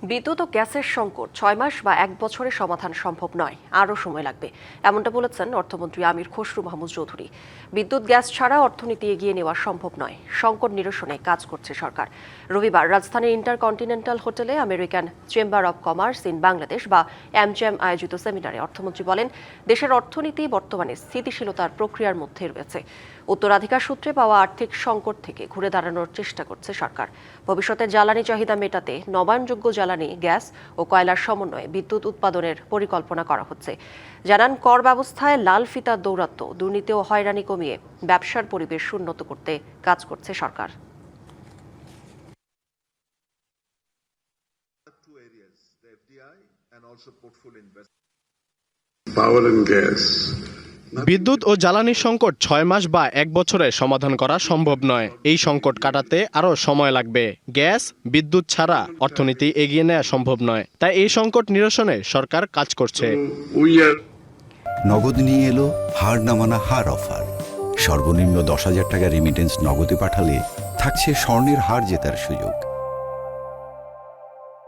বিদ্যুৎ ও গ্যাসের সংকট ৬ মাস বা ১ বছরে সমাধান সম্ভব নয়, আরও সময় লাগবে, এমনটা বলেছেন অর্থমন্ত্রী আমির খসরু মাহমুদ চৌধুরী। বিদ্যুৎ গ্যাস ছাড়া অর্থনীতি এগিয়ে নেওয়া সম্ভব নয়, সংকট নিরসনে কাজ করছে সরকার। রবিবার রাজধানীর ইন্টারকন্টিনেন্টাল হোটেলে American chamber of commerce in Bangladesh বা অ্যামচ্যাম আয়োজিত সেমিনারে অর্থমন্ত্রী বলেন, দেশের অর্থনীতি বর্তমানে স্থিতিশীলতার প্রক্রিয়ার মধ্যে রয়েছে। উত্তরাধিকার সূত্রে পাওয়া আর্থিক সংকট থেকে ঘুরে দাঁড়ানোর চেষ্টা করছে সরকার। ভবিষ্যতে জ্বালানি চাহিদা মেটাতে নবায়নযোগ্য জ্বালানি, গ্যাস ও কয়লার সমন্বয়ে বিদ্যুৎ উৎপাদনের পরিকল্পনা করা হচ্ছে। জানান, কর ব্যবস্থায় লাল ফিতার দৌরাত্ম্য, দুর্নীতি ও হয়রানি কমিয়ে ব্যবসার পরিবেশ উন্নত করতে কাজ করছে সরকার। বিদ্যুৎ ও জ্বালানি সংকট ৬ মাস বা ১ বছরে সমাধান করা সম্ভব নয়। এই সংকট কাটাতে আরও সময় লাগবে। গ্যাস, বিদ্যুৎ ছাড়া অর্থনীতি এগিয়ে নেওয়া সম্ভব নয়, তাই এই সংকট নিরসনে সরকার কাজ করছে। নগদ নিয়ে এলো হার না মানা হার অফার। সর্বনিম্ন ১০,০০০ টাকা রেমিটেন্স নগদে পাঠালে থাকছে স্বর্ণের হার জেতার সুযোগ।